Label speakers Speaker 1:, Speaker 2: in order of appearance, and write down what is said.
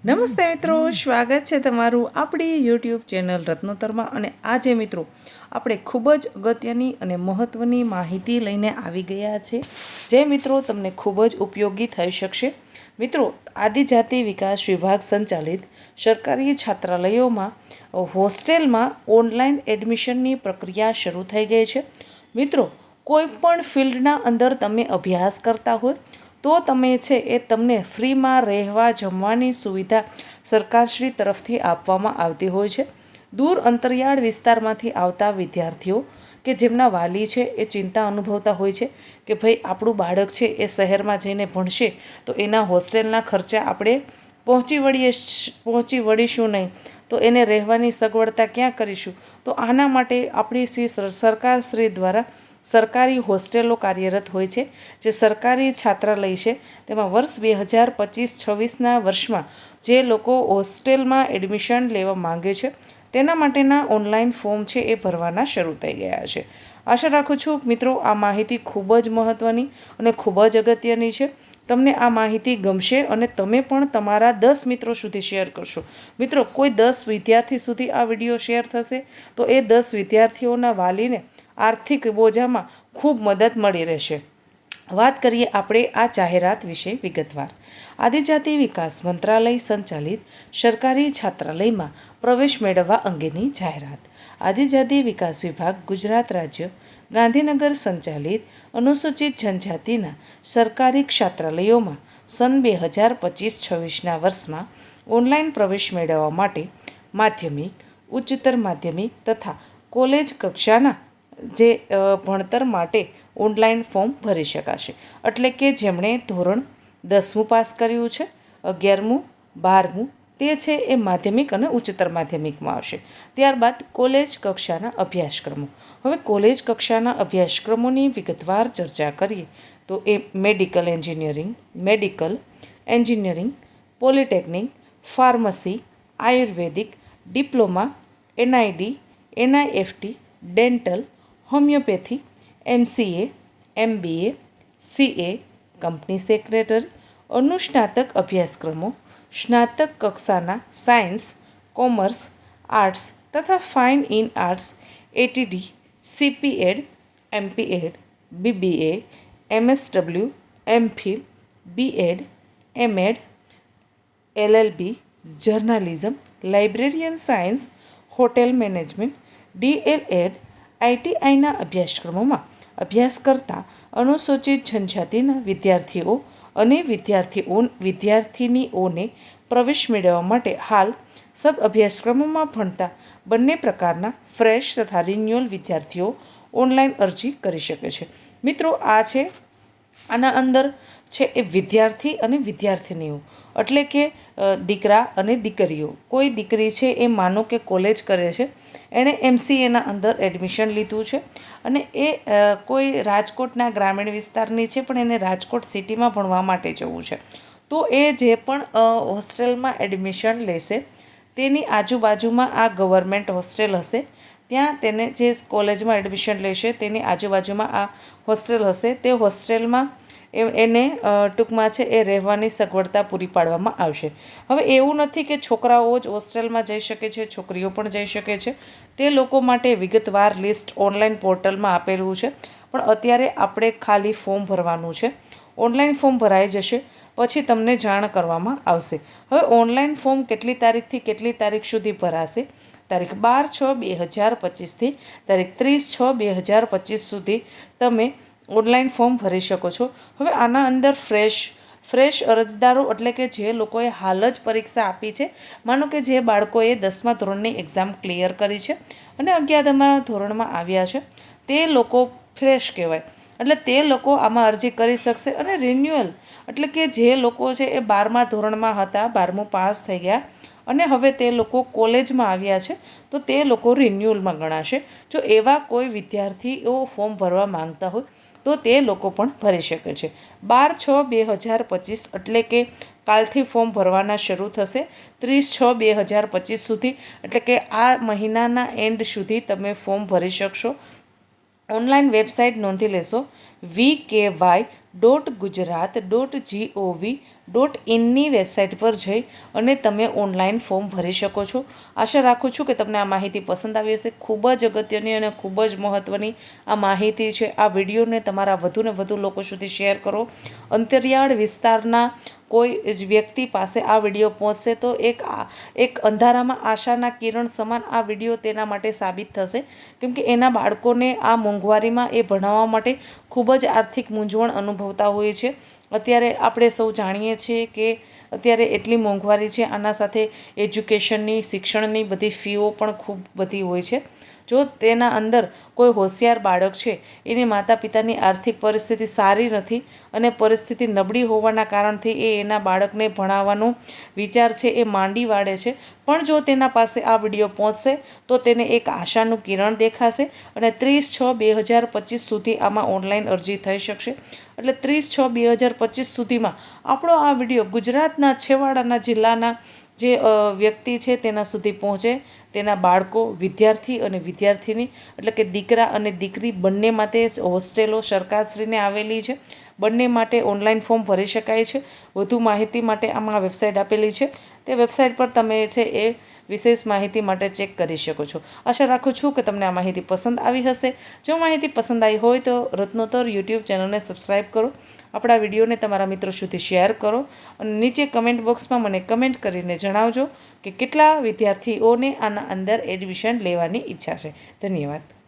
Speaker 1: નમસ્તે મિત્રો, સ્વાગત છે તમારું આપણી યુટ્યુબ ચેનલ રત્નોતરમાં। અને આજે મિત્રો આપણે ખૂબ જ અગત્યની અને મહત્ત્વની માહિતી લઈને આવી ગયા છે, જે મિત્રો તમને ખૂબ જ ઉપયોગી થઈ શકશે। મિત્રો, આદિજાતિ વિકાસ વિભાગ સંચાલિત સરકારી છાત્રાલયોમાં હોસ્ટેલમાં ઓનલાઈન એડમિશનની પ્રક્રિયા શરૂ થઈ ગઈ છે। મિત્રો, કોઈ પણ ફિલ્ડના અંદર તમે અભ્યાસ કરતા હોય તો તમે છે એ તમને ફ્રીમાં રહેવા જમવાની સુવિધા સરકારશ્રી તરફથી આપવામાં આવતી હોય છે। દૂર અંતરિયાળ વિસ્તારમાંથી આવતા વિદ્યાર્થીઓ કે જેમના વાલી છે એ ચિંતા અનુભવતા હોય છે કે ભાઈ આપણું બાળક છે એ શહેરમાં જઈને ભણશે તો એના હોસ્ટેલના ખર્ચા આપણે પહોંચી વળીશું નહીં, તો એને રહેવાની સગવડતા ક્યાં કરીશું। તો આના માટે આપણી સરકારશ્રી દ્વારા સરકારી હોસ્ટેલો કાર્યરત હોય છે, જે સરકારી છાત્રાલય છે। તેમાં વર્ષ 2025-26ના વર્ષમાં જે લોકો હોસ્ટેલમાં એડમિશન લેવા માંગે છે તેના માટેના ઓનલાઈન ફોર્મ છે એ ભરવાના શરૂ થઈ ગયા છે। આશા રાખું છું મિત્રો આ માહિતી ખૂબ જ મહત્ત્વની અને ખૂબ જ અગત્યની છે। તમને આ માહિતી ગમશે અને તમે પણ તમારા 10 મિત્રો સુધી શેર કરશો। મિત્રો, કોઈ 10 વિદ્યાર્થી સુધી આ વિડીયો શેર થશે તો એ 10 વિદ્યાર્થીઓના વાલીને આર્થિક બોજામાં ખૂબ મદદ મળી રહેશે। વાત કરીએ આપણે આ જાહેરાત વિશે વિગતવાર। આદિજાતિ વિકાસ મંત્રાલય સંચાલિત સરકારી છાત્રાલયમાં પ્રવેશ મેળવવા અંગેની જાહેરાત। આદિજાતિ વિકાસ વિભાગ ગુજરાત રાજ્ય ગાંધીનગર સંચાલિત અનુસૂચિત જનજાતિના સરકારી છાત્રાલયોમાં સન 2025-26ના વર્ષમાં ઓનલાઈન પ્રવેશ મેળવવા માટે માધ્યમિક, ઉચ્ચતર માધ્યમિક તથા કોલેજ કક્ષાના જે ભણતર માટે ઓનલાઈન ફોર્મ ભરી શકાશે। એટલે કે જેમણે ધોરણ 10મું પાસ કર્યું છે, 11મું, 12મું તે છે એ માધ્યમિક અને ઉચ્ચતર માધ્યમિકમાં આવશે। ત્યારબાદ કોલેજ કક્ષાના અભ્યાસક્રમો। હવે કોલેજ કક્ષાના અભ્યાસક્રમોની વિગતવાર ચર્ચા કરીએ તો એ medical engineering, polytechnic, pharmacy, ayurvedic, diploma, NID, NIFT, dental, homeopathy, MCA, MBA, CA, company secretary, અનુસ્નાતક અભ્યાસક્રમો, સ્નાતક કક્ષાના સાયન્સ, કોમર્સ, આર્ટ્સ તથા fine in arts, ATD, CPEd, MPEd, BBA, MSW, MPhil, BEd, MEd, LLB, journalism, librarian science, hotel management, DLEd, ITIના અભ્યાસક્રમોમાં અભ્યાસ કરતા અનુસૂચિત જનજાતિના વિદ્યાર્થીઓ અને વિદ્યાર્થિનીઓને પ્રવેશ મેળવવા માટે હાલ સબ અભ્યાસક્રમોમાં ભણતા બંને પ્રકારના ફ્રેશ તથા રિન્યુઅલ વિદ્યાર્થીઓ ઓનલાઈન અરજી કરી શકે છે। મિત્રો, આ છે આના અંદર છે એ વિદ્યાર્થી અને વિદ્યાર્થિનીઓ, એટલે કે દીકરા અને દીકરીઓ। કોઈ દીકરી છે એ માનો કે કોલેજ કરે છે, એણે MCAના અંદર એડમિશન લીધું છે અને એ કોઈ રાજકોટના ગ્રામીણ વિસ્તારની છે પણ એને રાજકોટ સિટીમાં ભણવા માટે જવું છે, તો એ જે પણ હોસ્ટેલમાં એડમિશન લેશે તેની આજુબાજુમાં આ ગવર્મેન્ટ હોસ્ટેલ હશે, ત્યાં તેને જે કોલેજમાં એડમિશન લેશે તેની આજુબાજુમાં આ હોસ્ટેલ હશે, તે હોસ્ટેલમાં એને ટૂંકમાં છે એ રહેવાની સગવડતા પૂરી પાડવામાં આવશે। હવે એવું નથી કે છોકરાઓ જ હોસ્ટેલમાં જઈ શકે છે, છોકરીઓ પણ જઈ શકે છે। તે લોકો માટે વિગતવાર લિસ્ટ ઓનલાઈન પોર્ટલમાં આપેલું છે, પણ અત્યારે આપણે ખાલી ફોર્મ ભરવાનું છે। ઓનલાઈન ફોર્મ ભરાઈ જશે પછી તમને જાણ કરવામાં આવશે। હવે ઓનલાઈન ફોર્મ કેટલી તારીખથી કેટલી તારીખ સુધી ભરાશે? તારીખ 12/6/2025થી તારીખ 30/6/2025 સુધી તમે ઓનલાઈન ફોર્મ ભરી શકો છો। હવે આના અંદર ફ્રેશ અરજદારો એટલે કે જે લોકોએ હાલ જ પરીક્ષા આપી છે, માનો કે જે બાળકોએ 10મા ધોરણની એક્ઝામ ક્લિયર કરી છે અને 11મા ધોરણમાં આવ્યા છે, તે લોકો ફ્રેશ કહેવાય, એટલે તે લોકો આમાં અરજી કરી શકશે। અને રિન્યુઅલ એટલે કે જે લોકો છે એ 12મા ધોરણમાં હતા, 12મું પાસ થઈ ગયા અને હવે તે લોકો કોલેજમાં આવ્યા છે, તો તે લોકો રિન્યુઅલમાં ગણાશે। જો એવા કોઈ વિદ્યાર્થીઓ ફોર્મ ભરવા માંગતા હોય તો તે લોકો પણ ભરી શકે છે। 12/6/2025 એટલે કે કાલથી ફોર્મ ભરવાના શરૂ થશે 30/6/2025 સુધી, એટલે કે આ મહિનાના એન્ડ સુધી તમે ફોર્મ ભરી શકશો। ઓનલાઈન વેબસાઇટ નોંધી લેશો www.gujarat.gov.inની વેબસાઇટ પર જઈ અને તમે ઓનલાઈન ફોર્મ ભરી શકો છો. આશા રાખું છું કે તમને આ માહિતી પસંદ આવી હશે. ખૂબ જ અગત્યની અને ખૂબ જ મહત્ત્વની આ માહિતી છે. આ વિડીયોને તમારા વધુને વધુ લોકો સુધી શેર કરો. અંતરિયાળ વિસ્તારના કોઈ જ વ્યક્તિ પાસે આ વિડીયો પહોંચશે તો એક અંધારામાં આશાના કિરણ સમાન આ વિડીયો તેના માટે સાબિત થશે. કેમ કે એના બાળકોને આ મોંઘવારીમાં એ ભણાવવા માટે ખૂબ જ આર્થિક મૂંઝવણ અનુભવતા હોય છે. અત્યારે આપણે સૌ જાણીએ છીએ કે અત્યારે એટલી મોંઘવારી છે. આના સાથે એજ્યુકેશનની, શિક્ષણની બધી ફીઓ પણ ખૂબ બધી હોય છે. જો તેના અંદર કોઈ હોશિયાર બાળક છે, એની માતા પિતાની આર્થિક પરિસ્થિતિ સારી નથી અને પરિસ્થિતિ નબળી હોવાના કારણથી એના બાળકને ભણાવવાનો વિચાર છે એ માંડી વાળે છે. પણ જો તેના પાસે આ વિડીયો પહોંચશે તો તેને એક આશાનું કિરણ દેખાશે અને 30/6/2025 સુધી આમાં ઓનલાઈન અરજી થઈ શકશે. એટલે 30/6/2025 સુધીમાં આપણો આ વિડીયો ગુજરાતના છેવાડાના જિલ્લાના જે વ્યક્તિ છે તેના સુધી પહોંચે. તેના બાળકો, વિદ્યાર્થી અને વિદ્યાર્થીની એટલે કે દીકરા અને દીકરી બંને માટે હોસ્ટેલો સરકારશ્રીને આવેલી છે. બંને માટે ઓનલાઈન ફોર્મ ભરી શકાય છે. વધુ માહિતી માટે આમાં વેબસાઇટ આપેલી છે. તે વેબસાઇટ પર તમે છે એ વિશેષ માહિતી માટે ચેક કરી શકો છો. આશા રાખું છું કે તમને આ માહિતી પસંદ આવી હશે. જો માહિતી પસંદ આવી હોય તો રત્નોત્તર યુટ્યુબ ચેનલને સબસ્ક્રાઈબ કરો. આપણા વિડીયોને તમારા મિત્રો સુધી શેર કરો અને નીચે કમેન્ટ બોક્સમાં મને કમેન્ટ કરીને જણાવજો કે કેટલા વિદ્યાર્થીઓને આના અંદર એડમિશન લેવાની ઈચ્છા છે. ધન્યવાદ.